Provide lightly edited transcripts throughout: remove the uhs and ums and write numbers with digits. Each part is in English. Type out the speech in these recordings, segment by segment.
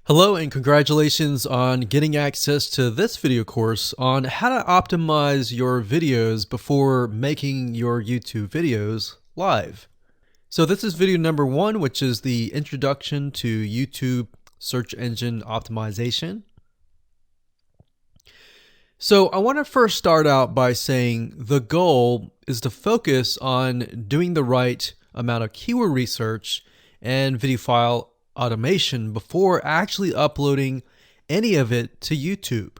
Hello and congratulations on getting access to this video course on how to optimize your videos before making your YouTube videos live. So this is video number 1, which is the introduction to YouTube search engine optimization. So I want to first start out by saying the goal is to focus on doing the right amount of keyword research and video file automation before actually uploading any of it to YouTube.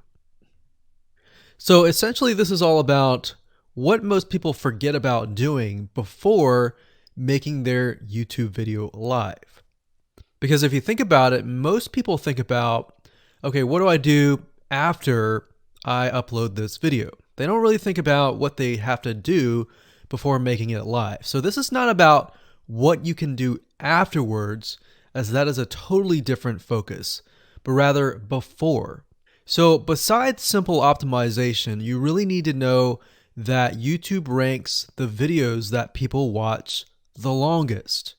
So essentially this is all about what most people forget about doing before making their YouTube video live. Because if you think about it, most people think about, okay, what do I do after I upload this video? They don't really think about what they have to do before making it live. So this is not about what you can do afterwards, as that is a totally different focus, but rather before. So besides simple optimization, you really need to know that YouTube ranks the videos that people watch the longest.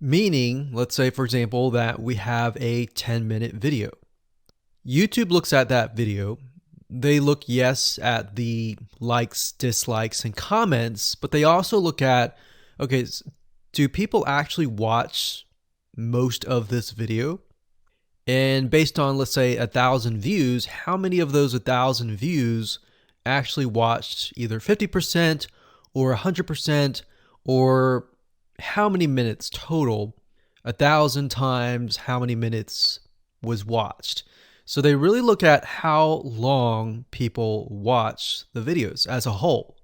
Meaning, let's say for example that we have a 10-minute video. YouTube looks at that video. They look, yes, at the likes, dislikes, and comments, but they also look at, okay, do people actually watch most of this video? And based on, let's say, 1,000 views, how many of those 1,000 views actually watched either 50% or 100%, or how many minutes total? 1,000 times how many minutes was watched. So they really look at how long people watch the videos as a whole.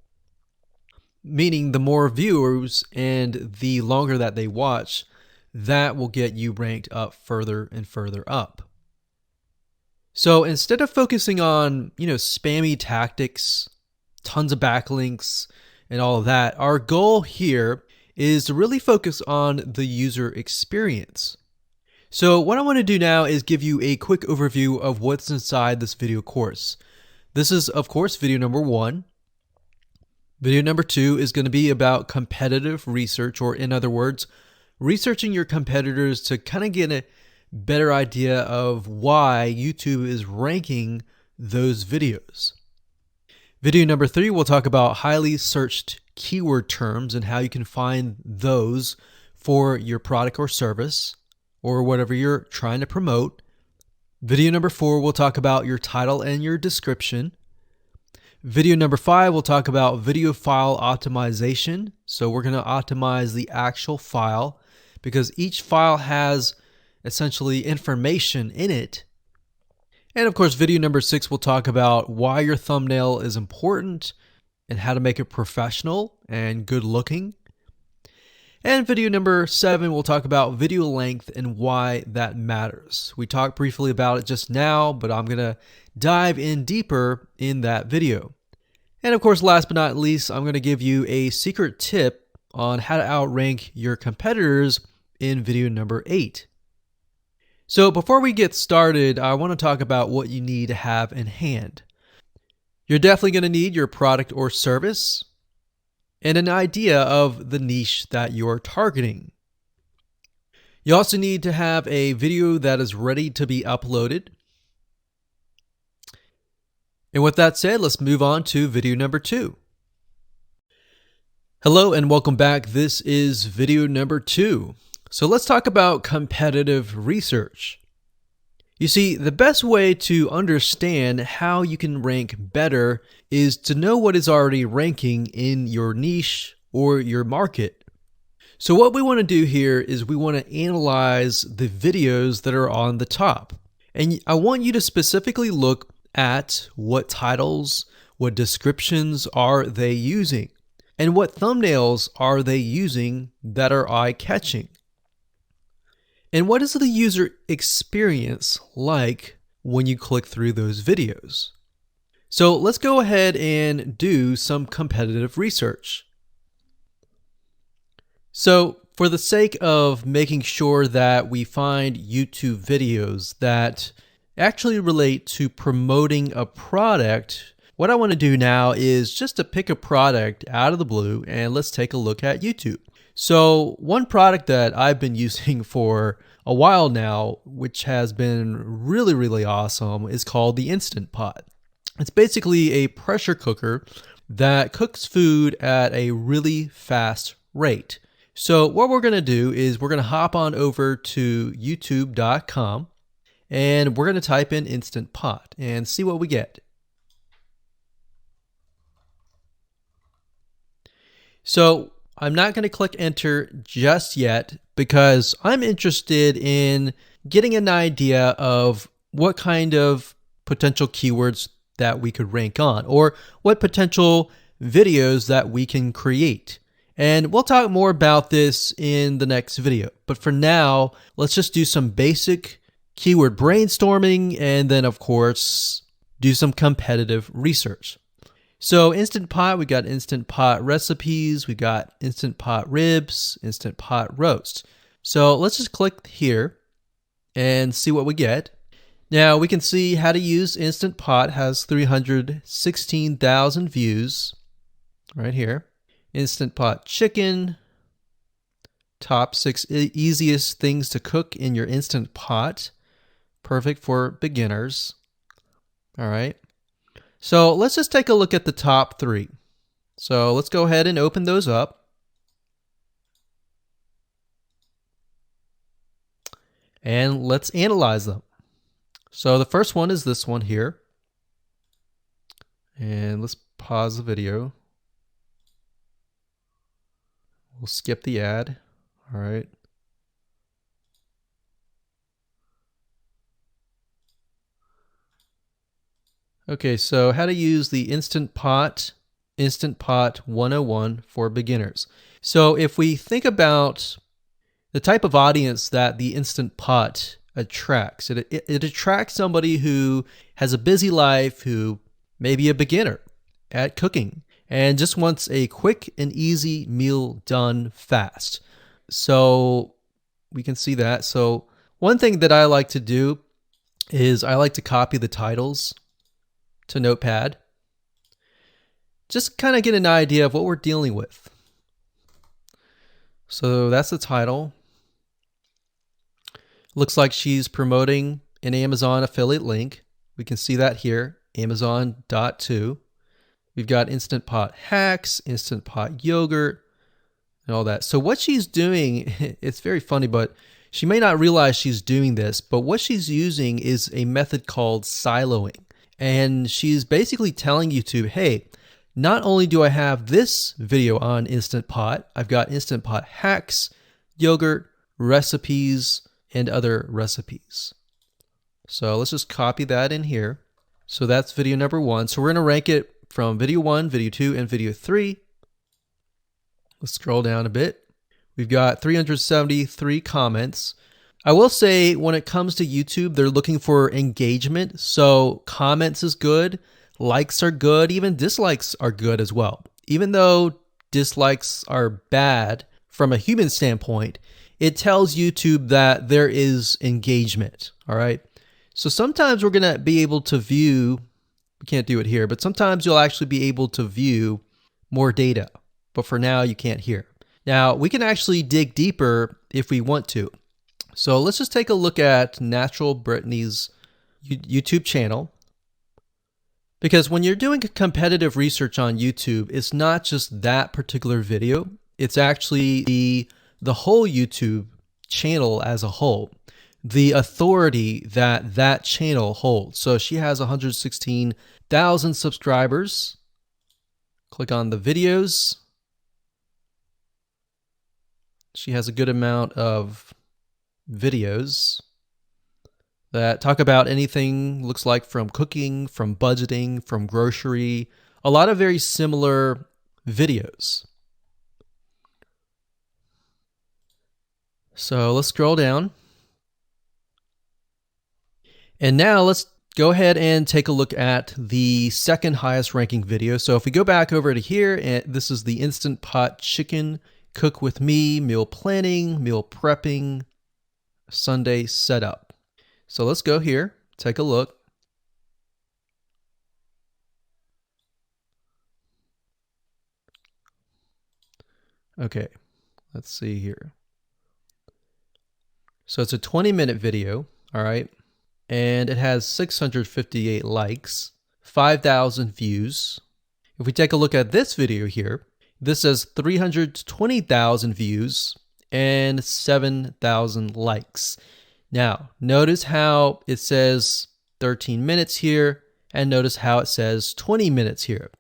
Meaning the more viewers and the longer that they watch, that will get you ranked up further and further up. So instead of focusing on, spammy tactics, tons of backlinks, and all of that, our goal here is to really focus on the user experience. So what I want to do now is give you a quick overview of what's inside this video course. This is, of course, video number 1. Video number 2 is going to be about competitive research, or in other words, researching your competitors to kind of get a better idea of why YouTube is ranking those videos. Video number 3, we'll talk about highly searched keyword terms and how you can find those for your product or service or whatever you're trying to promote. Video number 4, we'll talk about your title and your description. Video number 5, we'll talk about video file optimization. So we're going to optimize the actual file, because each file has essentially information in it. And of course, video number 6 will talk about why your thumbnail is important and how to make it professional and good looking. And video number 7 will talk about video length and why that matters. We talked briefly about it just now, but I'm going to dive in deeper in that video. And of course, last but not least, I'm going to give you a secret tip on how to outrank your competitors in video number 8. So before we get started, I want to talk about what you need to have in hand. You're definitely going to need your product or service and an idea of the niche that you're targeting. You also need to have a video that is ready to be uploaded. And with that said, let's move on to video number 2. Hello and welcome back. This is video number 2. So let's talk about competitive research. You see, the best way to understand how you can rank better is to know what is already ranking in your niche or your market. So what we want to do here is we want to analyze the videos that are on the top. And I want you to specifically look at what titles, what descriptions are they using, and what thumbnails are they using that are eye-catching. And what is the user experience like when you click through those videos? So let's go ahead and do some competitive research. So for the sake of making sure that we find YouTube videos that actually relate to promoting a product, what I want to do now is just to pick a product out of the blue and let's take a look at YouTube. So one product that I've been using for a while now, which has been really, really awesome, is called the Instant Pot. It's basically a pressure cooker that cooks food at a really fast rate. So what we're going to do is we're going to hop on over to youtube.com and we're going to type in Instant Pot and see what we get. So I'm not going to click enter just yet because I'm interested in getting an idea of what kind of potential keywords that we could rank on, or what potential videos that we can create. And we'll talk more about this in the next video. But for now, let's just do some basic keyword brainstorming and then, of course, do some competitive research. So Instant Pot, we got Instant Pot recipes, we got Instant Pot ribs, Instant Pot roast. So let's just click here and see what we get. Now we can see how to use Instant Pot has 316,000 views right here. Instant Pot chicken, top 6 easiest things to cook in your Instant Pot. Perfect for beginners. All right. So let's just take a look at the top 3. So let's go ahead and open those up. And let's analyze them. So the first one is this one here. And let's pause the video. We'll skip the ad. All right. Okay, so how to use the Instant Pot 101 for beginners. So if we think about the type of audience that the Instant Pot attracts, it attracts somebody who has a busy life, who may be a beginner at cooking and just wants a quick and easy meal done fast. So we can see that. So one thing that I like to do is I like to copy the titles to Notepad. Just kind of get an idea of what we're dealing with. So that's the title. Looks like she's promoting an Amazon affiliate link. We can see that here, Amazon.to. We've got Instant Pot hacks, Instant Pot yogurt, and all that. So what she's doing, it's very funny, but she may not realize she's doing this, but what she's using is a method called siloing. And she's basically telling YouTube, hey, not only do I have this video on Instant Pot, I've got Instant Pot hacks, yogurt, recipes, and other recipes. So let's just copy that in here. So that's video number 1. So we're going to rank it from video 1, video 2, and video 3. Let's scroll down a bit. We've got 373 comments. I will say when it comes to YouTube, they're looking for engagement. So comments is good, likes are good, even dislikes are good as well. Even though dislikes are bad from a human standpoint, it tells YouTube that there is engagement. All right. So sometimes we're going to be able to view, we can't do it here, but sometimes you'll actually be able to view more data. But for now, you can't hear. Now, we can actually dig deeper if we want to. So let's just take a look at Natural Brittany's YouTube channel. Because when you're doing competitive research on YouTube, it's not just that particular video. It's actually the whole YouTube channel as a whole, the authority that that channel holds. So she has 116,000 subscribers. Click on the videos. She has a good amount of videos that talk about anything, looks like from cooking, from budgeting, from grocery, a lot of very similar videos. So let's scroll down. And now let's go ahead and take a look at the second highest ranking video. So if we go back over to here, and this is the Instant Pot chicken, cook with me, meal planning, meal prepping, Sunday setup. So let's go here, take a look. Okay, let's see here. So it's a 20-minute video, all right? And it has 658 likes, 5,000 views. If we take a look at this video here, this has 320,000 views and 7,000 likes. Now, notice how it says 13 minutes here, and notice how it says 20 minutes here.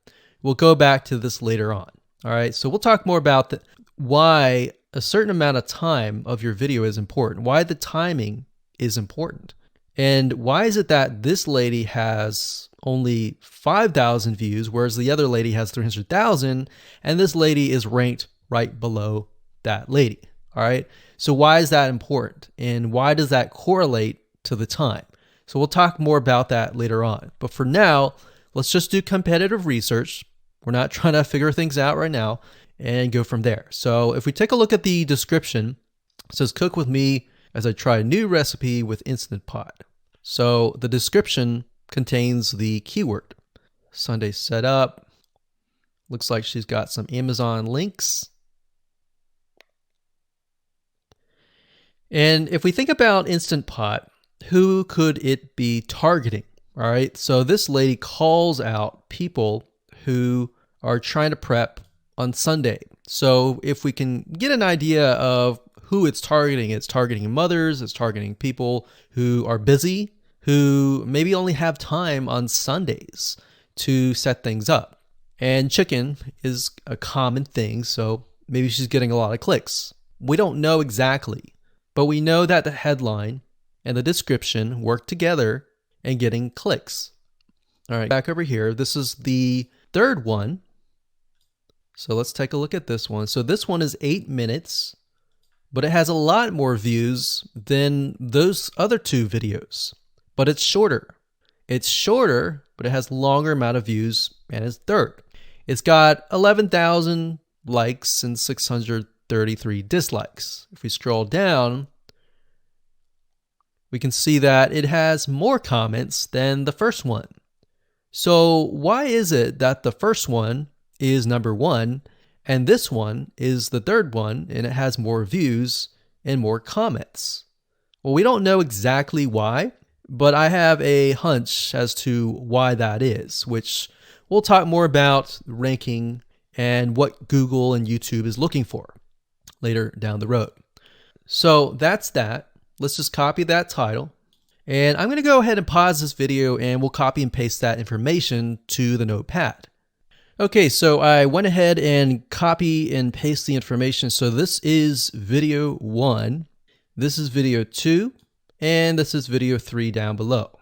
We'll go back to this later on. All right, so we'll talk more about why a certain amount of time of your video is important, why the timing is important. And why is it that this lady has only 5,000 views, whereas the other lady has 300,000, and this lady is ranked right below that lady? All right, so why is that important? And why does that correlate to the time? So we'll talk more about that later on. But for now, let's just do competitive research. We're not trying to figure things out right now, and go from there. So if we take a look at the description, it says cook with me as I try a new recipe with Instant Pot. So the description contains the keyword. Sunday setup. Looks like she's got some Amazon links. And if we think about Instant Pot, who could it be targeting? All right, so this lady calls out people who are trying to prep on Sunday. So if we can get an idea of who it's targeting mothers, it's targeting people who are busy, who maybe only have time on Sundays to set things up. And chicken is a common thing, so maybe she's getting a lot of clicks. We don't know exactly, but we know that the headline and the description work together and getting clicks. All right, back over here, this is the third one. So let's take a look at this one. So this one is 8 minutes, but it has a lot more views than those other two videos, but it's shorter. It's shorter, but it has longer amount of views, and it's third. It's got 11,000 likes and 633 dislikes. If we scroll down, we can see that it has more comments than the first one. So why is it that the first one is number one and this one is the third one and it has more views and more comments? Well, we don't know exactly why, but I have a hunch as to why that is, which we'll talk more about ranking and what Google and YouTube is looking for later down the road. So that's that. Let's just copy that title. And I'm going to go ahead and pause this video and we'll copy and paste that information to the notepad. Okay, so I went ahead and copy and paste the information. So this is video 1, this is video 2, and this is video 3 down below.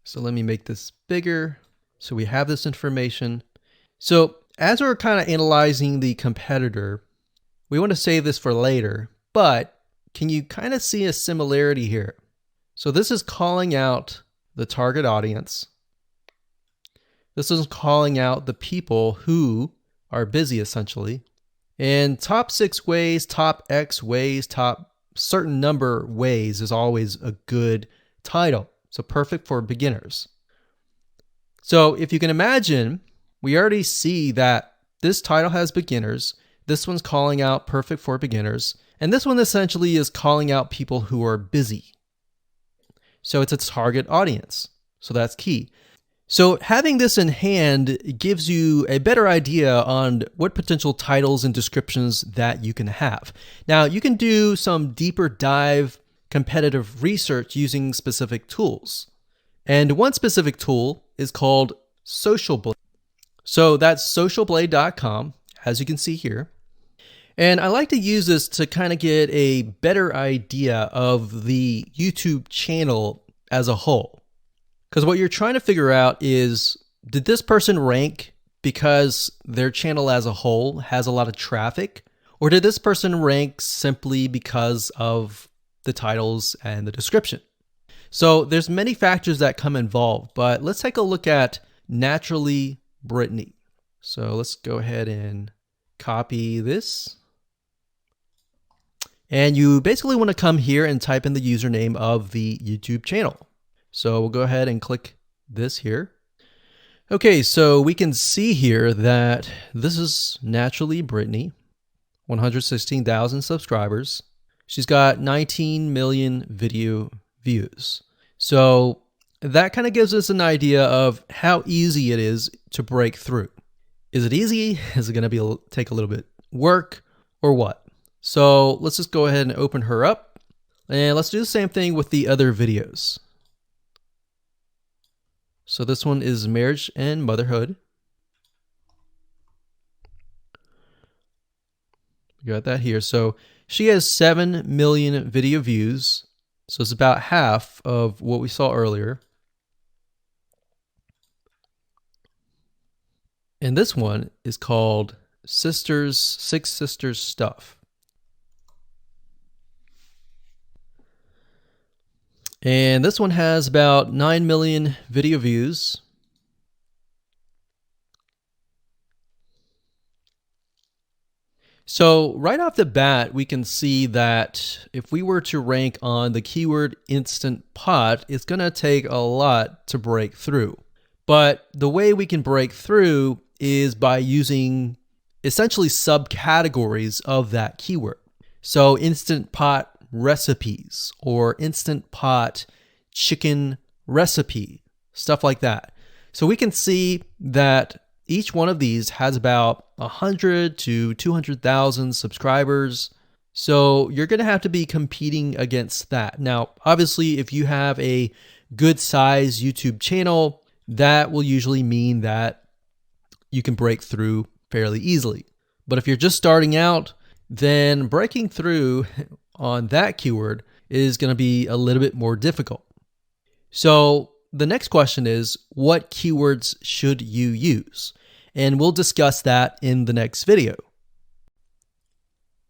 So let me make this bigger. So we have this information. So as we're kind of analyzing the competitor, we want to save this for later, but can you kind of see a similarity here? So this is calling out the target audience. This is calling out the people who are busy, essentially. And top 6 ways, top X ways, top certain number ways is always a good title. So perfect for beginners. So if you can imagine, we already see that this title has beginners. This one's calling out perfect for beginners. And this one essentially is calling out people who are busy. So it's a target audience. So that's key. So having this in hand gives you a better idea on what potential titles and descriptions that you can have. Now, you can do some deeper dive competitive research using specific tools. And one specific tool is called Social Blade. So that's socialblade.com, as you can see here. And I like to use this to kind of get a better idea of the YouTube channel as a whole. Because what you're trying to figure out is, did this person rank because their channel as a whole has a lot of traffic? Or did this person rank simply because of the titles and the description? So there's many factors that come involved, but let's take a look at Naturally Brittany. So let's go ahead and copy this. And you basically want to come here and type in the username of the YouTube channel. So we'll go ahead and click this here. Okay, so we can see here that this is Naturally Brittany, 116,000 subscribers. She's got 19 million video views. So that kind of gives us an idea of how easy it is to break through. Is it easy? Is it going to take a little bit work or what? So let's just go ahead and open her up, and let's do the same thing with the other videos. So this one is marriage and motherhood. We got that here. So she has 7 million video views. So it's about half of what we saw earlier. And this one is called Six Sisters Stuff. And this one has about 9 million video views. So right off the bat, we can see that if we were to rank on the keyword Instant Pot, it's going to take a lot to break through. But the way we can break through is by using essentially subcategories of that keyword. So Instant Pot recipes or Instant Pot chicken recipe, stuff like that. So we can see that each one of these has about 100 to 200,000 subscribers. So you're going to have to be competing against that. Now, obviously, if you have a good size YouTube channel, that will usually mean that you can break through fairly easily. But if you're just starting out, then breaking through on that keyword is going to be a little bit more difficult. So the next question is, what keywords should you use? And we'll discuss that in the next video.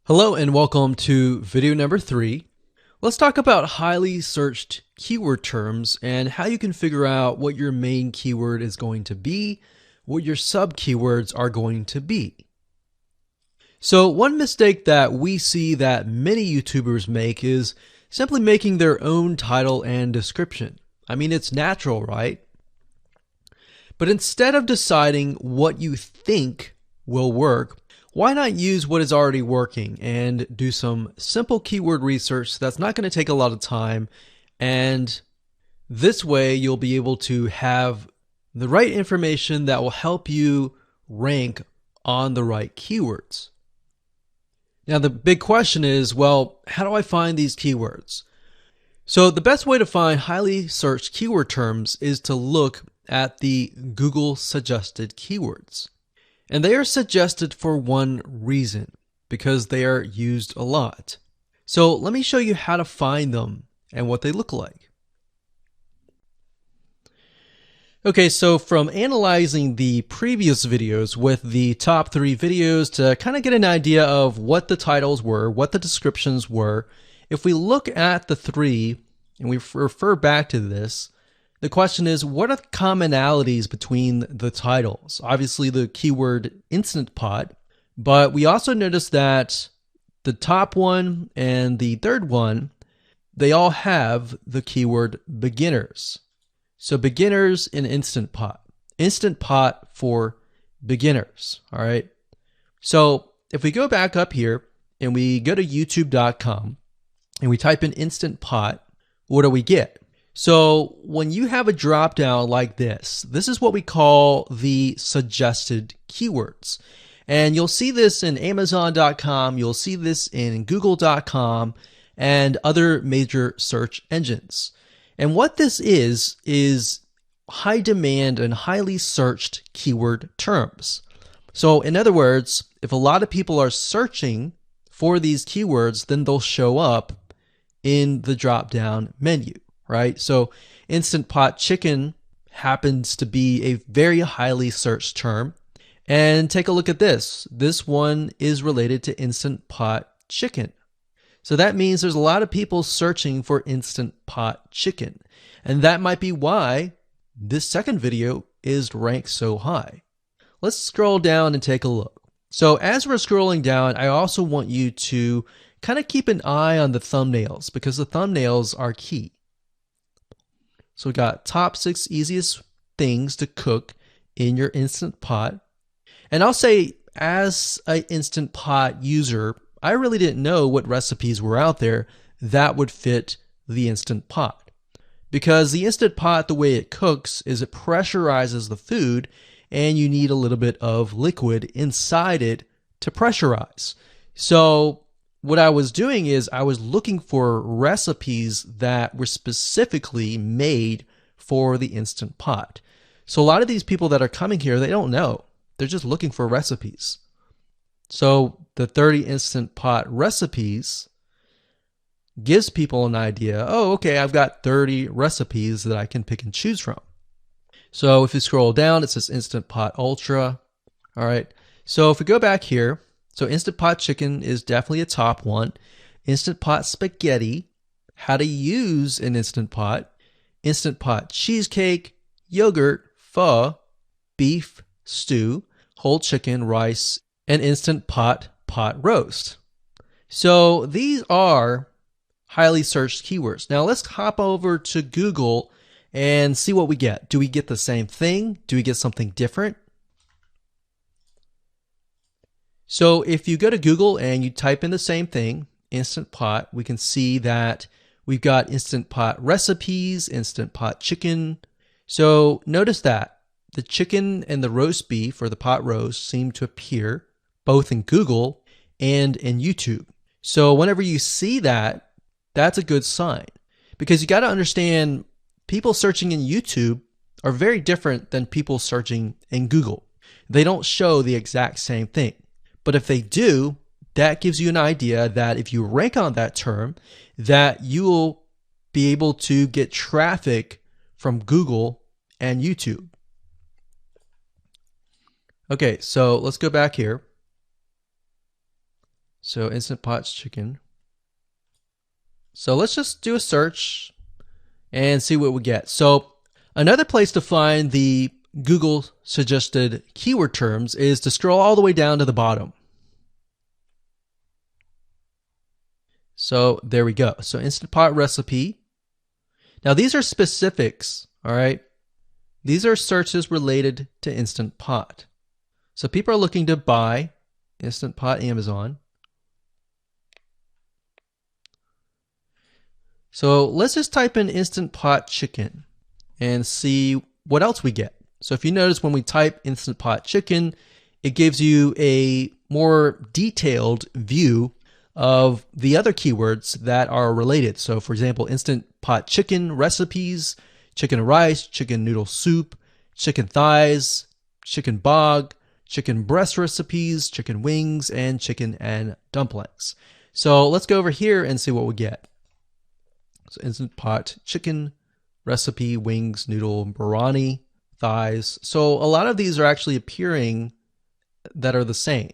Hello and welcome to video number 3. Let's talk about highly searched keyword terms and how you can figure out what your main keyword is going to be, what your sub keywords are going to be. So one mistake that we see that many YouTubers make is simply making their own title and description. I mean, it's natural, right? But instead of deciding what you think will work, why not use what is already working and do some simple keyword research that's not going to take a lot of time, and this way you'll be able to have the right information that will help you rank on the right keywords. Now the big question is, well, how do I find these keywords? So the best way to find highly searched keyword terms is to look at the Google suggested keywords. And they are suggested for one reason, because they are used a lot. So let me show you how to find them and what they look like. Okay, so from analyzing the previous videos with the top 3 videos to kind of get an idea of what the titles were, what the descriptions were, if we look at the 3 and we refer back to this, the question is, what are the commonalities between the titles? Obviously the keyword Instant Pot, but we also notice that the top one and the third one, they all have the keyword beginners. So beginners in Instant Pot. Instant Pot for beginners, all right? So if we go back up here and we go to youtube.com and we type in Instant Pot, what do we get? So when you have a drop down like this is what we call the suggested keywords. And you'll see this in amazon.com, you'll see this in google.com and other major search engines. And what this is high demand and highly searched keyword terms. So in other words, if a lot of people are searching for these keywords, then they'll show up in the drop down menu. Right? So Instant Pot chicken happens to be a very highly searched term. And take a look at this. This one is related to Instant Pot chicken. So that means there's a lot of people searching for Instant Pot chicken. And that might be why this second video is ranked so high. Let's scroll down and take a look. So as we're scrolling down, I also want you to kind of keep an eye on the thumbnails, because the thumbnails are key. So we got top 6 easiest things to cook in your Instant Pot. And I'll say, as an Instant Pot user, I really didn't know what recipes were out there that would fit the Instant Pot. Because the Instant Pot, the way it cooks is it pressurizes the food, and you need a little bit of liquid inside it to pressurize. So what I was doing is I was looking for recipes that were specifically made for the Instant Pot. So a lot of these people that are coming here, they don't know. They're just looking for recipes. So the 30 Instant Pot recipes gives people an idea. Oh, okay, I've got 30 recipes that I can pick and choose from. So if you scroll down, it says Instant Pot Ultra. All right. So if we go back here, so Instant Pot Chicken is definitely a top one. Instant Pot Spaghetti, how to use an Instant Pot. Instant Pot Cheesecake, Yogurt, Pho, Beef Stew, Whole Chicken, Rice, and Instant Pot Pot Roast. So these are highly searched keywords. Now let's hop over to Google and see what we get. Do we get the same thing? Do we get something different? So if you go to Google and you type in the same thing, Instant Pot, we can see that we've got Instant Pot recipes, Instant Pot chicken. So notice that the chicken and the roast beef or the pot roast seem to appear both in Google and in YouTube. So whenever you see that, that's a good sign, because you got to understand people searching in YouTube are very different than people searching in Google. They don't show the exact same thing. But if they do, that gives you an idea that if you rank on that term, that you will be able to get traffic from Google and YouTube. Okay, so let's go back here. So Instant Pot Chicken. So let's just do a search and see what we get. So another place to find the Google suggested keyword terms is to scroll all the way down to the bottom. So there we go. So Instant Pot recipe. Now these are specifics, all right? These are searches related to Instant Pot. So people are looking to buy Instant Pot Amazon. So let's just type in Instant Pot Chicken and see what else we get. So if you notice, when we type Instant Pot Chicken, it gives you a more detailed view of the other keywords that are related. So for example, Instant Pot Chicken recipes, chicken and rice, chicken noodle soup, chicken thighs, chicken bog, chicken breast recipes, chicken wings, and chicken and dumplings. So let's go over here and see what we get. So Instant Pot Chicken recipe, wings, noodle, biryani, thighs. So a lot of these are actually appearing that are the same.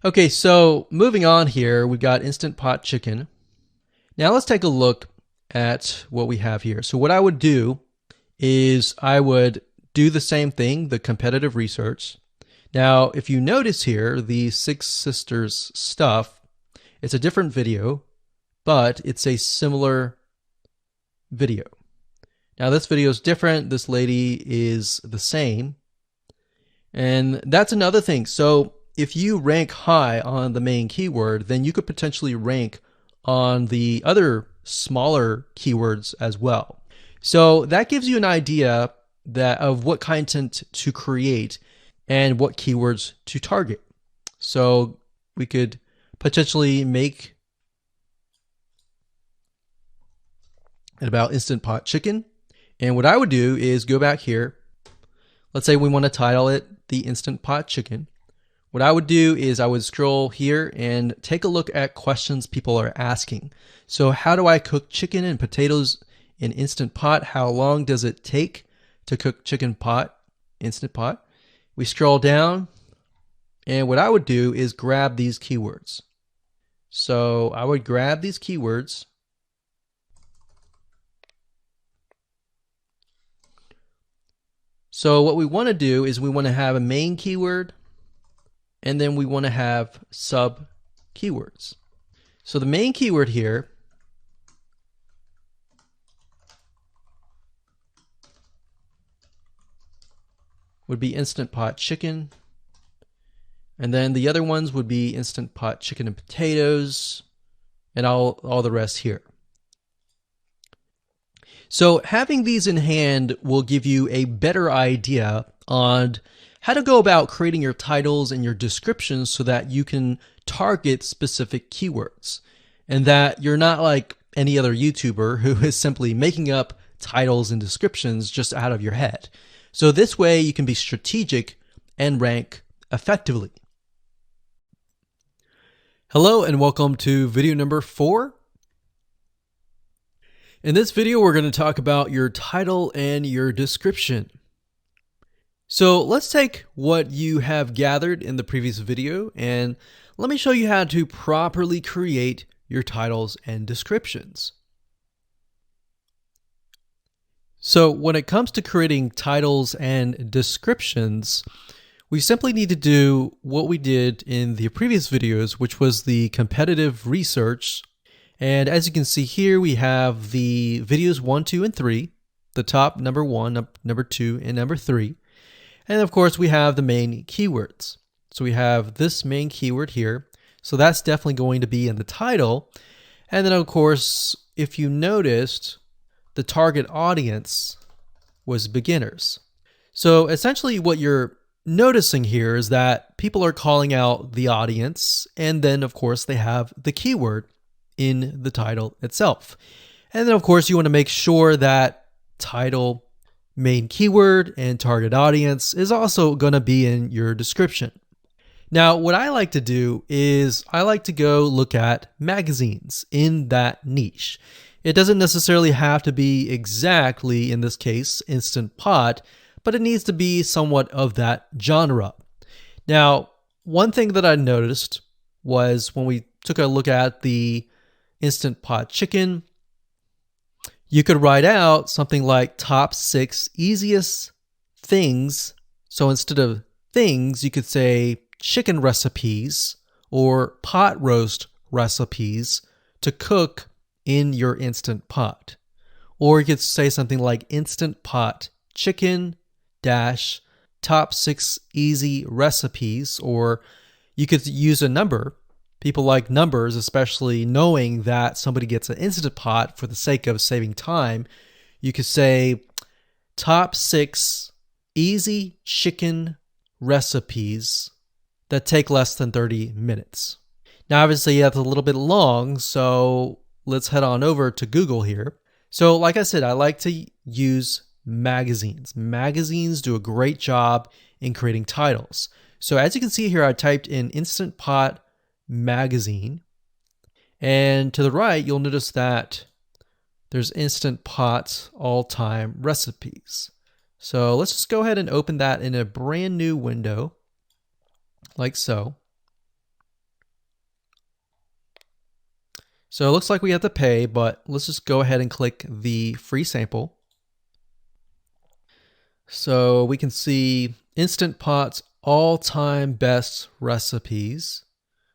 Okay, so moving on here, we've got Instant Pot Chicken. Now let's take a look at what we have here. So what I would do is I would do the same thing, the competitive research. Now, if you notice here, the Six Sisters stuff, it's a different video, but it's a similar video. Now this video is different. This lady is the same. And that's another thing. So if you rank high on the main keyword, then you could potentially rank on the other smaller keywords as well. So that gives you an idea of what content to create and what keywords to target. So we could potentially make it about Instant Pot Chicken. And what I would do is go back here. Let's say we want to title it the Instant Pot Chicken. What I would do is I would scroll here and take a look at questions people are asking. So how do I cook chicken and potatoes in Instant Pot? How long does it take to cook chicken pot, Instant Pot? We scroll down, and what I would do is grab these keywords. So I would grab these keywords. So what we want to do is we want to have a main keyword, and then we want to have sub keywords. So the main keyword here would be Instant Pot Chicken. And then the other ones would be Instant Pot chicken and potatoes, and all the rest here. So having these in hand will give you a better idea on how to go about creating your titles and your descriptions so that you can target specific keywords, and that you're not like any other YouTuber who is simply making up titles and descriptions just out of your head. So this way you can be strategic and rank effectively. Hello and welcome to video number 4. In this video, we're going to talk about your title and your description. So let's take what you have gathered in the previous video and let me show you how to properly create your titles and descriptions. So when it comes to creating titles and descriptions, we simply need to do what we did in the previous videos, which was the competitive research. And as you can see here, we have the videos 1, 2, and 3, the top number 1, number 2, and number 3. And of course, we have the main keywords. So we have this main keyword here. So that's definitely going to be in the title. And then of course, if you noticed, the target audience was beginners. So essentially what you're noticing here is that people are calling out the audience, and then of course they have the keyword in the title itself. And then of course you want to make sure that title, main keyword, and target audience is also going to be in your description. Now what I like to do is I like to go look at magazines in that niche. It doesn't necessarily have to be exactly, in this case, Instant Pot, but it needs to be somewhat of that genre. Now, one thing that I noticed was when we took a look at the Instant Pot chicken, you could write out something like top 6 easiest things. So instead of things, you could say chicken recipes or pot roast recipes to cook in your Instant Pot. Or you could say something like Instant Pot chicken dash top 6 easy recipes, or you could use a number. People like numbers, especially knowing that somebody gets an Instant Pot for the sake of saving time. You could say top 6 easy chicken recipes that take less than 30 minutes. Now obviously that's a little bit long, so let's head on over to Google here. So like I said, I like to use magazines. Magazines do a great job in creating titles. So as you can see here, I typed in Instant Pot magazine, and to the right, you'll notice that there's Instant Pot all-time recipes. So let's just go ahead and open that in a brand new window, like so. So it looks like we have to pay, but let's just go ahead and click the free sample. So we can see Instant Pot's all-time best recipes.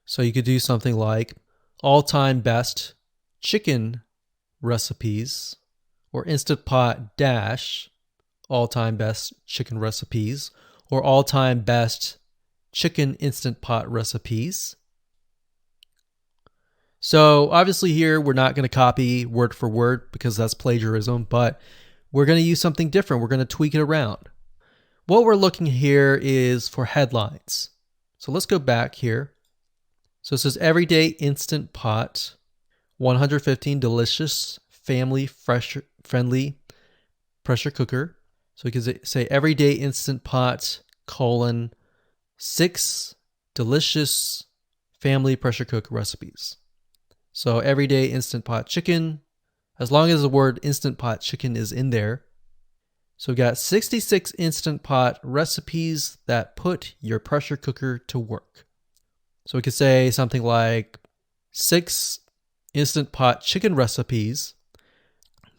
So you could do something like all-time best chicken recipes, or Instant Pot dash all-time best chicken recipes, or all-time best chicken Instant Pot recipes. So obviously here we're not going to copy word for word because that's plagiarism, but we're going to use something different. We're going to tweak it around. What we're looking here is for headlines. So let's go back here. So it says Everyday Instant Pot, 115 delicious, family friendly pressure cooker. So we can say Everyday Instant Pot, 6 delicious family pressure cook recipes. So Everyday Instant Pot chicken, as long as the word Instant Pot chicken is in there. So we got 66 Instant Pot recipes that put your pressure cooker to work. So we could say something like 6 Instant Pot chicken recipes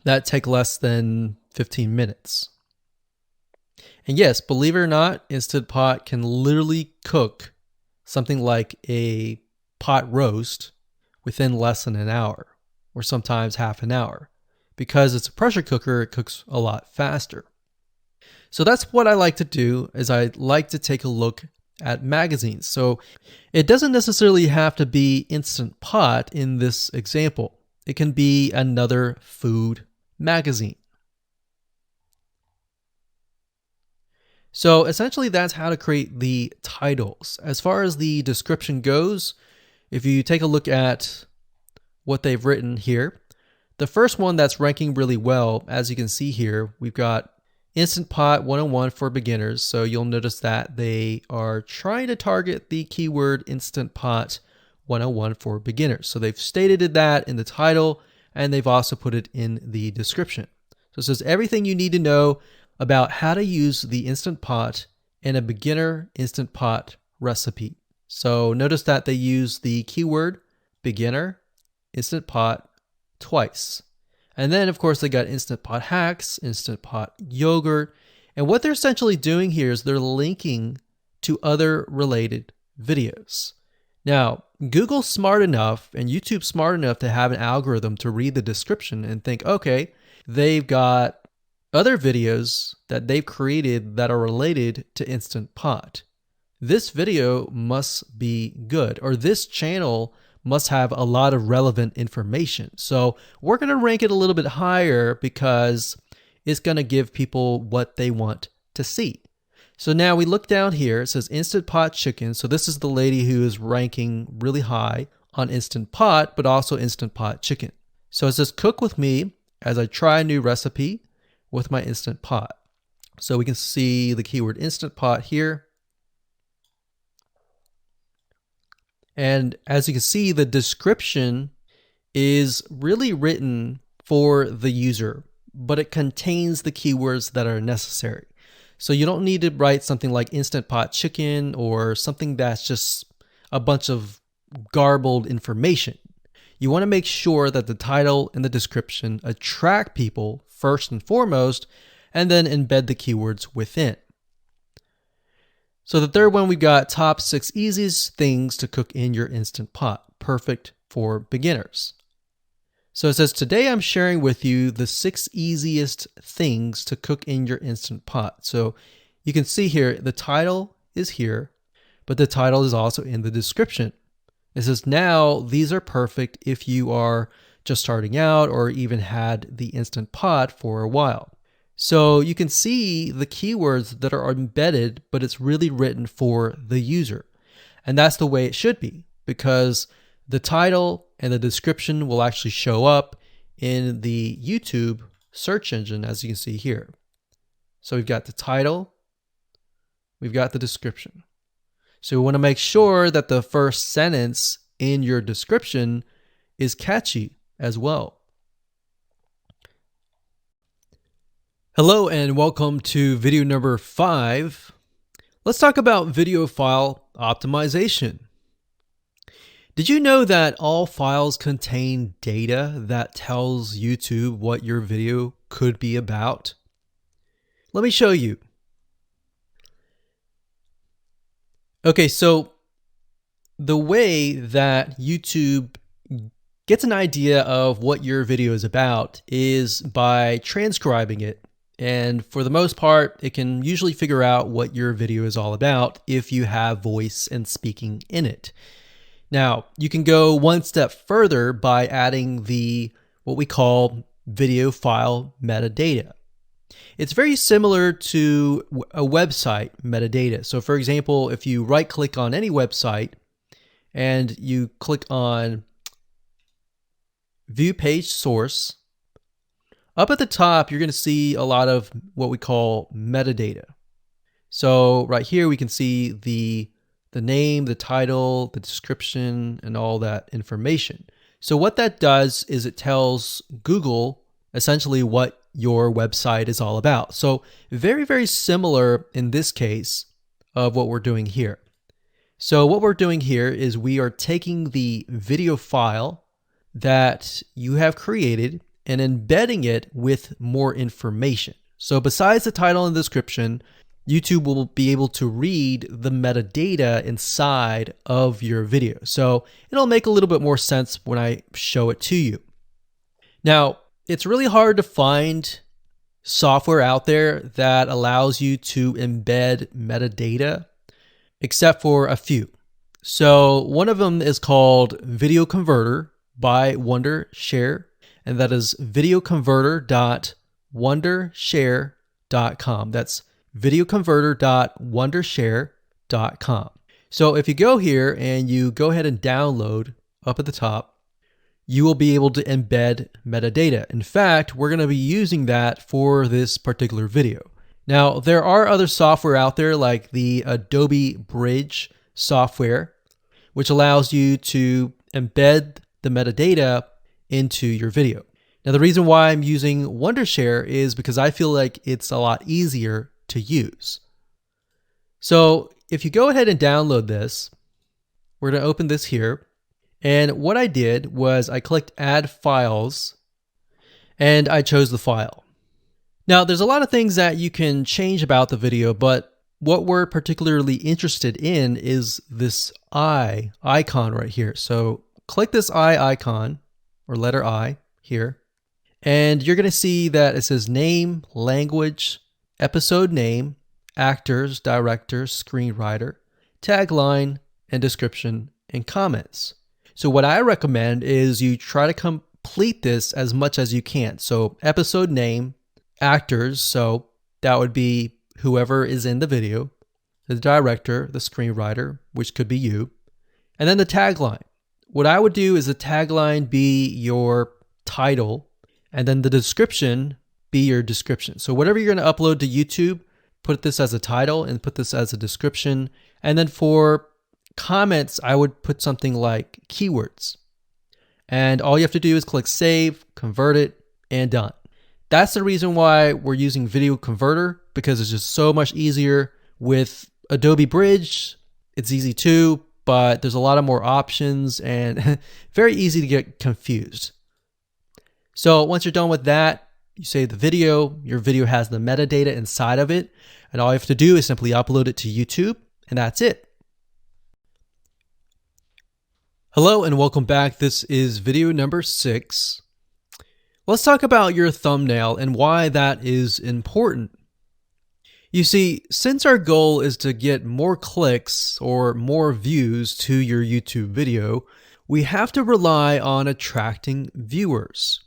that take less than 15 minutes. And yes, believe it or not, Instant Pot can literally cook something like a pot roast within less than an hour, or sometimes half an hour. Because it's a pressure cooker, it cooks a lot faster. So that's what I like to do, is I like to take a look at magazines. So it doesn't necessarily have to be Instant Pot in this example. It can be another food magazine. So essentially that's how to create the titles. As far as the description goes, if you take a look at what they've written here, the first one that's ranking really well, as you can see here, we've got Instant Pot 101 for beginners. So you'll notice that they are trying to target the keyword Instant Pot 101 for beginners. So they've stated that in the title, and they've also put it in the description. So it says everything you need to know about how to use the Instant Pot in a beginner Instant Pot recipe. So notice that they use the keyword beginner Instant Pot twice. And then, of course, they got Instant Pot hacks, Instant Pot yogurt. And what they're essentially doing here is they're linking to other related videos. Now, Google's smart enough and YouTube's smart enough to have an algorithm to read the description and think, okay, they've got other videos that they've created that are related to Instant Pot. This video must be good, or this channel must have a lot of relevant information. So we're going to rank it a little bit higher because it's going to give people what they want to see. So now we look down here, it says Instant Pot Chicken. So this is the lady who is ranking really high on Instant Pot, but also Instant Pot Chicken. So it says cook with me as I try a new recipe with my Instant Pot. So we can see the keyword Instant Pot here. And as you can see, the description is really written for the user, but it contains the keywords that are necessary. So you don't need to write something like Instant Pot Chicken or something that's just a bunch of garbled information. You want to make sure that the title and the description attract people first and foremost, and then embed the keywords within. So the third one, we've got top 6 easiest things to cook in your Instant Pot, perfect for beginners. So it says, today I'm sharing with you the 6 easiest things to cook in your Instant Pot. So you can see here, the title is here, but the title is also in the description. It says, now these are perfect if you are just starting out or even had the Instant Pot for a while. So you can see the keywords that are embedded, but it's really written for the user. And that's the way it should be, because the title and the description will actually show up in the YouTube search engine, as you can see here. So we've got the title, we've got the description. So we want to make sure that the first sentence in your description is catchy as well. Hello and welcome to video number 5. Let's talk about video file optimization. Did you know that all files contain data that tells YouTube what your video could be about? Let me show you. Okay, so the way that YouTube gets an idea of what your video is about is by transcribing it. And for the most part, it can usually figure out what your video is all about if you have voice and speaking in it. Now, you can go one step further by adding what we call video file metadata. It's very similar to a website metadata. So for example, if you right click on any website and you click on View Page Source, up at the top, you're going to see a lot of what we call metadata. So right here, we can see the name, the title, the description, and all that information. So what that does is it tells Google essentially what your website is all about. So very, very similar in this case of what we're doing here. So what we're doing here is we are taking the video file that you have created and embedding it with more information. So besides the title and description, YouTube will be able to read the metadata inside of your video. So it'll make a little bit more sense when I show it to you. Now, it's really hard to find software out there that allows you to embed metadata except for a few. So one of them is called Video Converter by Wondershare, and that is videoconverter.wondershare.com. That's videoconverter.wondershare.com. So if you go here and you go ahead and download up at the top, you will be able to embed metadata. In fact, we're going to be using that for this particular video. Now, there are other software out there like the Adobe Bridge software, which allows you to embed the metadata into your video. Now, the reason why I'm using Wondershare is because I feel like it's a lot easier to use. So if you go ahead and download this, we're going to open this here. And what I did was I clicked Add Files, and I chose the file. Now, there's a lot of things that you can change about the video, but what we're particularly interested in is this I icon right here. So click this I icon, or letter I here, and you're going to see that it says name, language, episode name, actors, directors, screenwriter, tagline, and description, and comments. So what I recommend is you try to complete this as much as you can. So episode name, actors, so that would be whoever is in the video, the director, the screenwriter, which could be you, and then the tagline. What I would do is the tagline be your title, and then the description be your description. So whatever you're going to upload to YouTube, put this as a title and put this as a description. And then for comments, I would put something like keywords. And all you have to do is click save, convert it, and done. That's the reason why we're using Video Converter, because it's just so much easier. With Adobe Bridge, it's easy too, but there's a lot of more options and very easy to get confused. So once you're done with that, you save the video. Your video has the metadata inside of it, and all you have to do is simply upload it to YouTube, and that's it. Hello and welcome back. This is video number 6. Let's talk about your thumbnail and why that is important. You see, since our goal is to get more clicks or more views to your YouTube video, we have to rely on attracting viewers.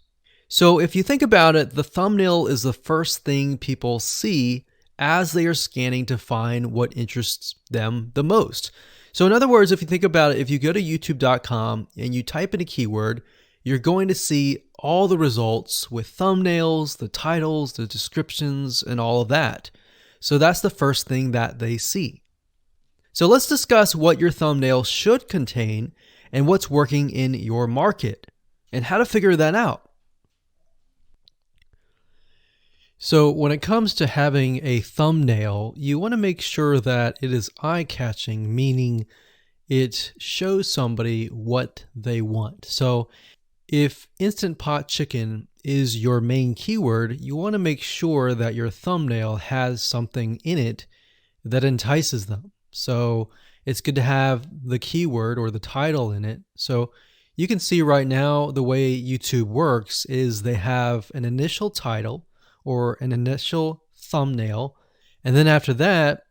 So if you think about it, the thumbnail is the first thing people see as they are scanning to find what interests them the most. So in other words, if you think about it, if you go to youtube.com and you type in a keyword, you're going to see all the results with thumbnails, the titles, the descriptions, and all of that. So that's the first thing that they see. So let's discuss what your thumbnail should contain and what's working in your market and how to figure that out. So when it comes to having a thumbnail, you want to make sure that it is eye-catching, meaning it shows somebody what they want. So if Instant Pot Chicken is your main keyword, you want to make sure that your thumbnail has something in it that entices them. So it's good to have the keyword or the title in it. So you can see right now the way YouTube works is they have an initial title or an initial thumbnail, and then after that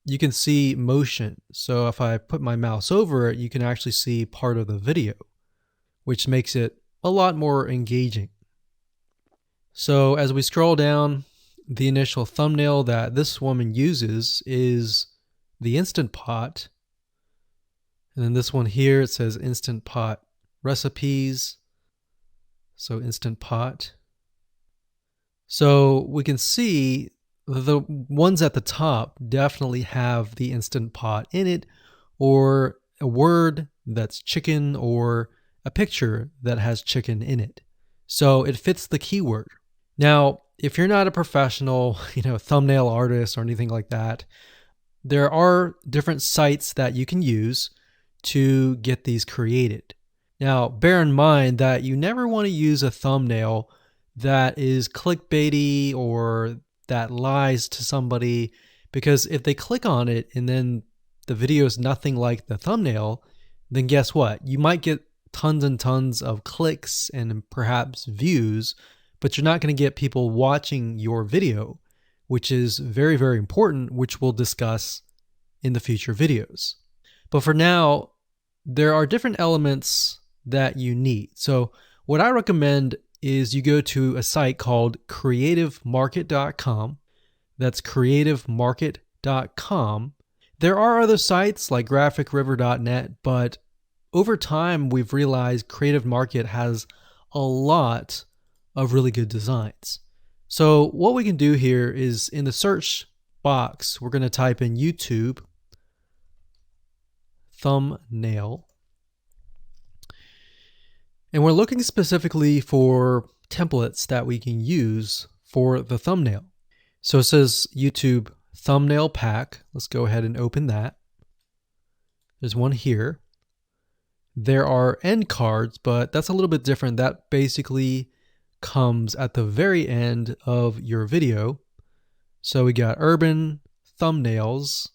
you can see motion. So if I put my mouse over it, you can actually see part of the video, which makes it a lot more engaging. So as we scroll down, the initial thumbnail that this woman uses is the Instant Pot, and then this one here, it says Instant Pot recipes, so Instant Pot. So we can see the ones at the top definitely have the Instant Pot in it, or a word that's chicken, or a picture that has chicken in it. So it fits the keyword. Now, if you're not a professional, thumbnail artist or anything like that, there are different sites that you can use to get these created. Now, bear in mind that you never want to use a thumbnail that is clickbaity or that lies to somebody, because if they click on it and then the video is nothing like the thumbnail, then guess what? You might get tons and tons of clicks and perhaps views, but you're not going to get people watching your video, which is very, very important, which we'll discuss in the future videos. But for now, there are different elements that you need. So what I recommend is you go to a site called creativemarket.com. That's creativemarket.com. There are other sites like graphicriver.net, but over time we've realized Creative Market has a lot of really good designs. So what we can do here is in the search box, we're going to type in YouTube thumbnail. And we're looking specifically for templates that we can use for the thumbnail. So it says YouTube thumbnail pack. Let's go ahead and open that. There's one here. There are end cards, but that's a little bit different. That basically comes at the very end of your video. So we got urban thumbnails,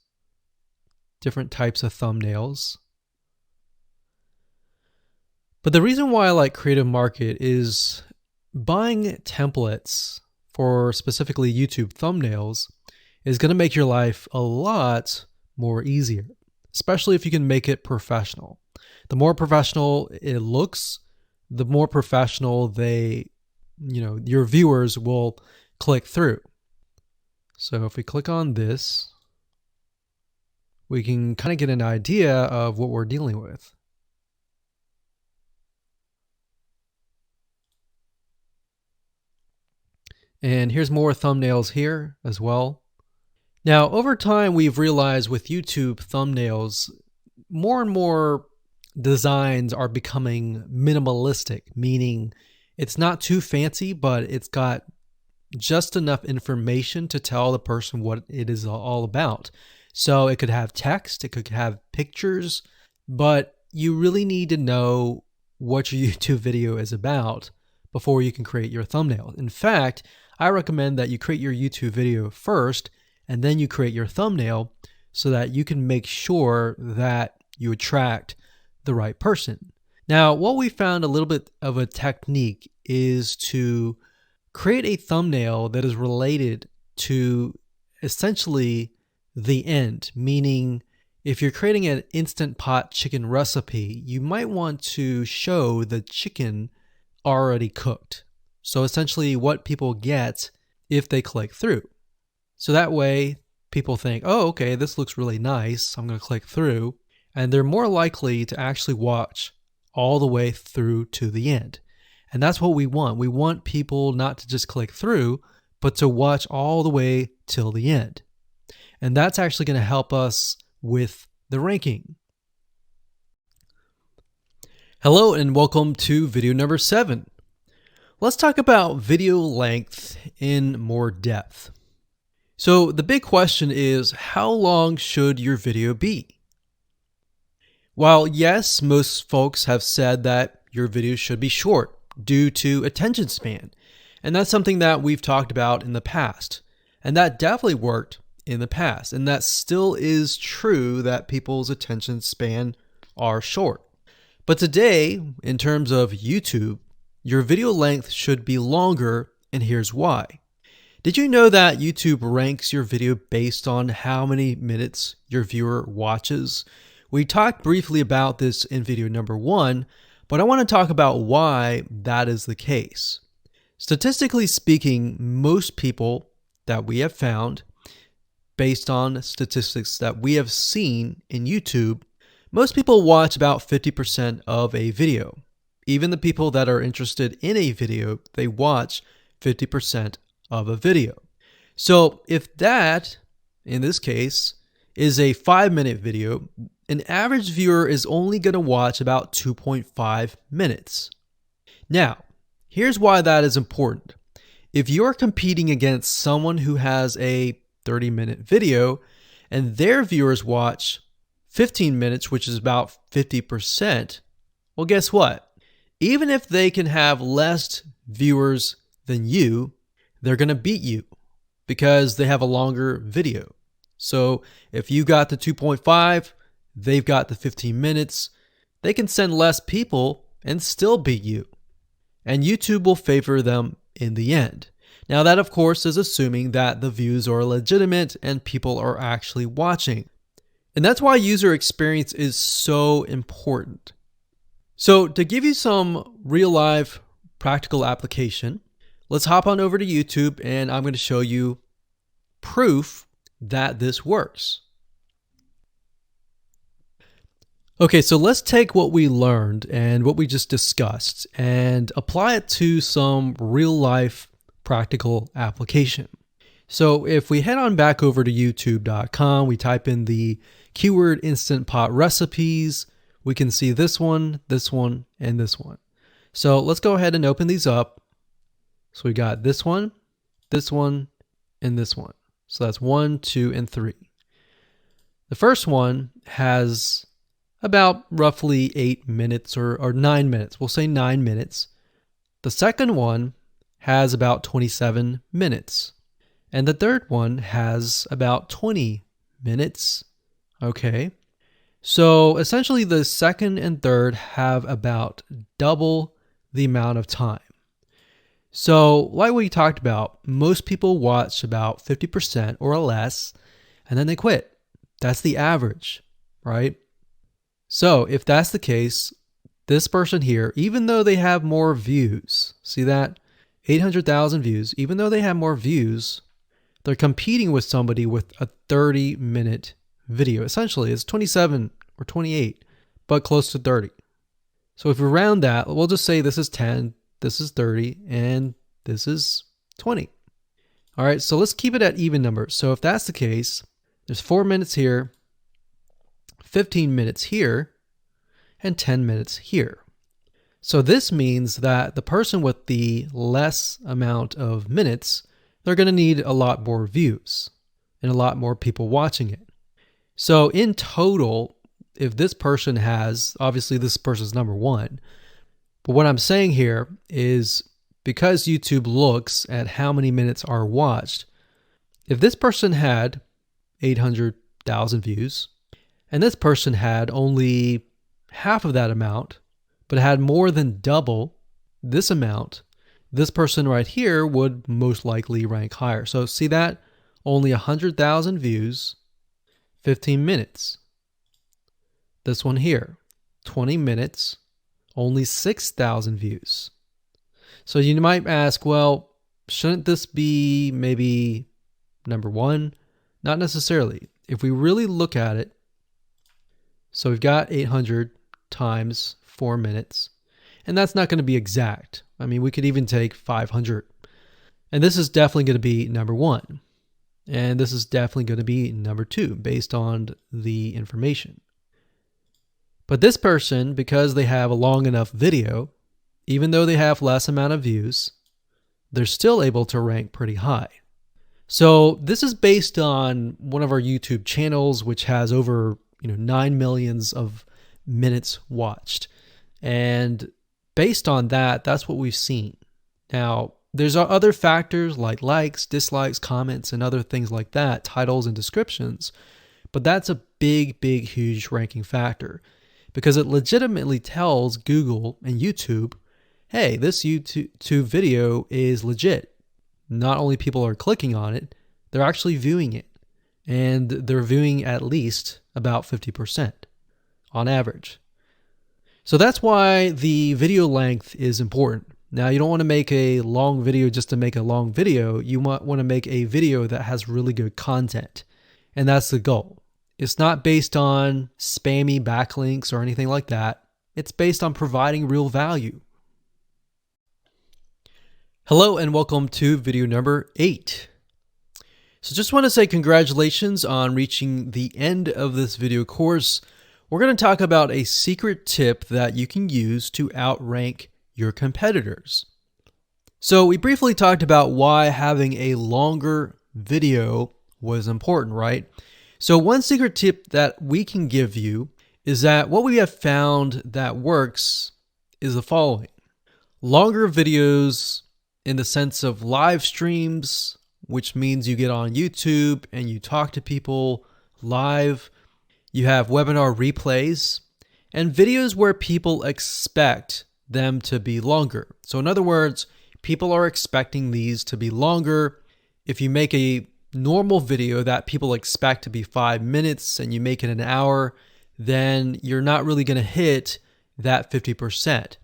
different types of thumbnails. But the reason why I like Creative Market is buying templates for specifically YouTube thumbnails is going to make your life a lot more easier, especially if you can make it professional. The more professional it looks, the more professional your viewers will click through. So if we click on this, we can kind of get an idea of what we're dealing with. And here's more thumbnails here as well. Now, over time, we've realized with YouTube thumbnails, more and more designs are becoming minimalistic, meaning it's not too fancy, but it's got just enough information to tell the person what it is all about. So it could have text, it could have pictures, but you really need to know what your YouTube video is about before you can create your thumbnail. In fact, I recommend that you create your YouTube video first and then you create your thumbnail so that you can make sure that you attract the right person. Now, what we found a little bit of a technique is to create a thumbnail that is related to essentially the end, meaning if you're creating an Instant Pot chicken recipe, you might want to show the chicken already cooked. So essentially what people get if they click through. So that way people think, oh, okay, this looks really nice. I'm going to click through. And they're more likely to actually watch all the way through to the end. And that's what we want. We want people not to just click through, but to watch all the way till the end. And that's actually going to help us with the ranking. Hello and welcome to video number 7. Let's talk about video length in more depth. So the big question is, how long should your video be? While yes, most folks have said that your video should be short due to attention span, and that's something that we've talked about in the past, and that definitely worked in the past, and that still is true that people's attention span are short. But today, in terms of YouTube, your video length should be longer, and here's why. Did you know that YouTube ranks your video based on how many minutes your viewer watches? We talked briefly about this in video number 1, but I want to talk about why that is the case. Statistically speaking, most people that we have found, based on statistics that we have seen in YouTube, most people watch about 50% of a video. Even the people that are interested in a video, they watch 50% of a video. So if that, in this case, is a 5-minute video, an average viewer is only going to watch about 2.5 minutes. Now, here's why that is important. If you're competing against someone who has a 30-minute video and their viewers watch 15 minutes, which is about 50%, well, guess what? Even if they can have less viewers than you, they're going to beat you because they have a longer video. So if you got the 2.5, they've got the 15 minutes, they can send less people and still beat you. And YouTube will favor them in the end. Now that, of course, is assuming that the views are legitimate and people are actually watching. And that's why user experience is so important. So to give you some real life practical application, let's hop on over to YouTube and I'm going to show you proof that this works. Okay, so let's take what we learned and what we just discussed and apply it to some real life practical application. So if we head on back over to youtube.com, we type in the keyword Instant Pot recipes, we can see this one, and this one. So let's go ahead and open these up. So we got this one, and this one. So that's 1, 2, and 3. The first one has about roughly 8 minutes or 9 minutes. We'll say 9 minutes. The second one has about 27 minutes. And the third one has about 20 minutes. Okay. So essentially the second and third have about double the amount of time. So like we talked about, most people watch about 50% or less, and then they quit. That's the average, right? So if that's the case, this person here, even though they have more views, see that? 800,000 views, even though they have more views, they're competing with somebody with a 30-minute video. Essentially, it's 27 or 28, but close to 30. So if we round that, we'll just say this is 10, this is 30, and this is 20. All right, so let's keep it at even numbers. So if that's the case, there's 4 minutes here, 15 minutes here, and 10 minutes here. So this means that the person with the less amount of minutes, they're going to need a lot more views and a lot more people watching it. So in total, if this person has, obviously this person's number one, but what I'm saying here is because YouTube looks at how many minutes are watched, if this person had 800,000 views and this person had only half of that amount, but had more than double this amount, this person right here would most likely rank higher. So see that? Only 100,000 views, 15 minutes. This one here, 20 minutes, only 6,000 views. So you might ask, well, shouldn't this be maybe number one? Not necessarily. If we really look at it, so we've got 800 times 4 minutes, and that's not going to be exact. I mean, we could even take 500. And this is definitely going to be number one. And this is definitely going to be number two based on the information. But this person, because they have a long enough video, even though they have less amount of views, they're still able to rank pretty high. So this is based on one of our YouTube channels, which has over 9 million of minutes watched. And based on that, that's what we've seen. Now, there's other factors like likes, dislikes, comments, and other things like that, titles and descriptions. But that's a big, huge ranking factor because it legitimately tells Google and YouTube, hey, this YouTube video is legit. Not only people are clicking on it, they're actually viewing it. And they're viewing at least about 50% on average. So that's why the video length is important. Now, you don't want to make a long video just to make a long video. You might want to make a video that has really good content. And that's the goal. It's not based on spammy backlinks or anything like that. It's based on providing real value. Hello and welcome to video number 8. So just want to say congratulations on reaching the end of this video course. We're going to talk about a secret tip that you can use to outrank your competitors. So we briefly talked about why having a longer video was important, right? So one secret tip that we can give you is that what we have found that works is the following. Longer videos in the sense of live streams, which means you get on YouTube and you talk to people live. You have webinar replays and videos where people expect them to be longer. So in other words, people are expecting these to be longer. If you make a normal video that people expect to be 5 minutes and you make it an hour, then you're not really going to hit that 50%.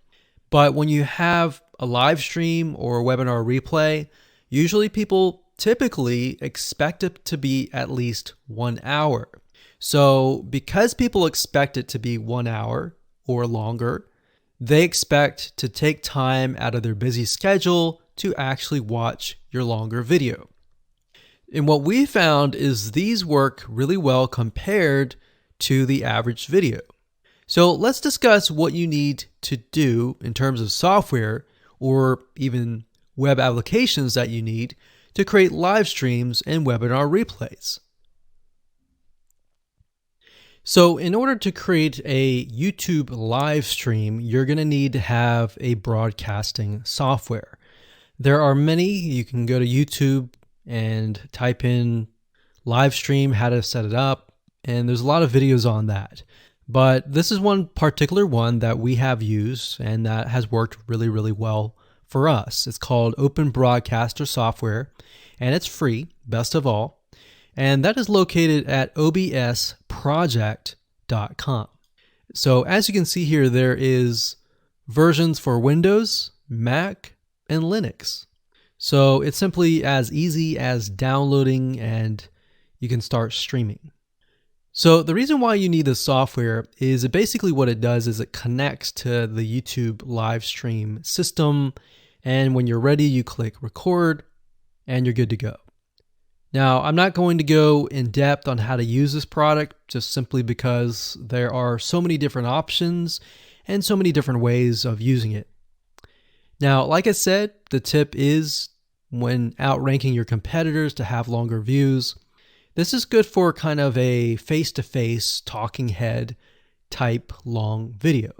But when you have a live stream or a webinar replay, usually people typically expect it to be at least 1 hour. So because people expect it to be 1 hour or longer, they expect to take time out of their busy schedule to actually watch your longer video. And what we found is these work really well compared to the average video. So let's discuss what you need to do in terms of software or even web applications that you need to create live streams and webinar replays. So in order to create a YouTube live stream, you're going to need to have a broadcasting software. There are many. You can go to YouTube and type in live stream, how to set it up, and there's a lot of videos on that. But this is one particular one that we have used and that has worked really, really well for us. It's called Open Broadcaster Software, and it's free, best of all. And that is located at obsproject.com. So as you can see here, there is versions for Windows, Mac, and Linux. So it's simply as easy as downloading and you can start streaming. So the reason why you need this software is basically what it does is it connects to the YouTube live stream system. And when you're ready, you click record and you're good to go. Now, I'm not going to go in depth on how to use this product just simply because there are so many different options and so many different ways of using it. Now, like I said, the tip is when outranking your competitors to have longer views. This is good for kind of a face-to-face talking head type long video.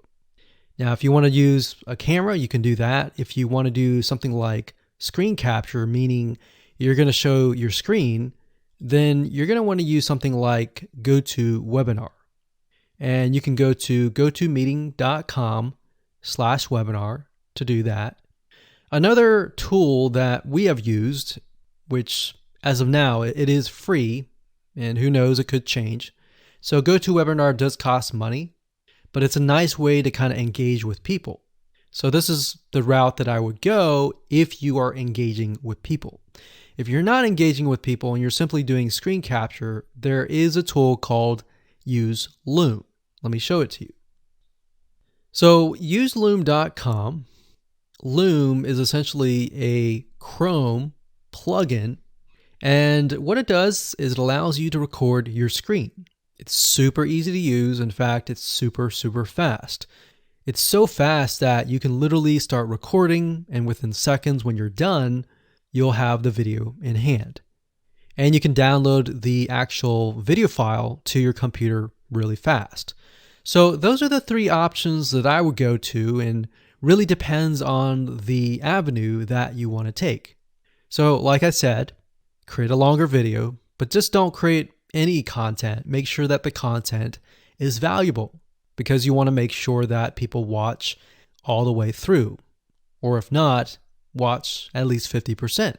Now, if you want to use a camera, you can do that. If you want to do something like screen capture, meaning you're going to show your screen, then you're going to want to use something like GoToWebinar. And you can go to gotomeeting.com/webinar to do that. Another tool that we have used, which as of now, it is free, and who knows, it could change. So GoToWebinar does cost money, but it's a nice way to kind of engage with people. So this is the route that I would go if you are engaging with people. If you're not engaging with people and you're simply doing screen capture, there is a tool called Use Loom. Let me show it to you. So useloom.com. Loom is essentially a Chrome plugin, and what it does is it allows you to record your screen. It's super easy to use. In fact, it's super, super fast. It's so fast that you can literally start recording, and within seconds when you're done, you'll have the video in hand. And you can download the actual video file to your computer really fast. So those are the three options that I would go to, and really depends on the avenue that you want to take. So like I said, create a longer video, but just don't create any content. Make sure that the content is valuable, because you want to make sure that people watch all the way through. Or if not, watch at least 50%.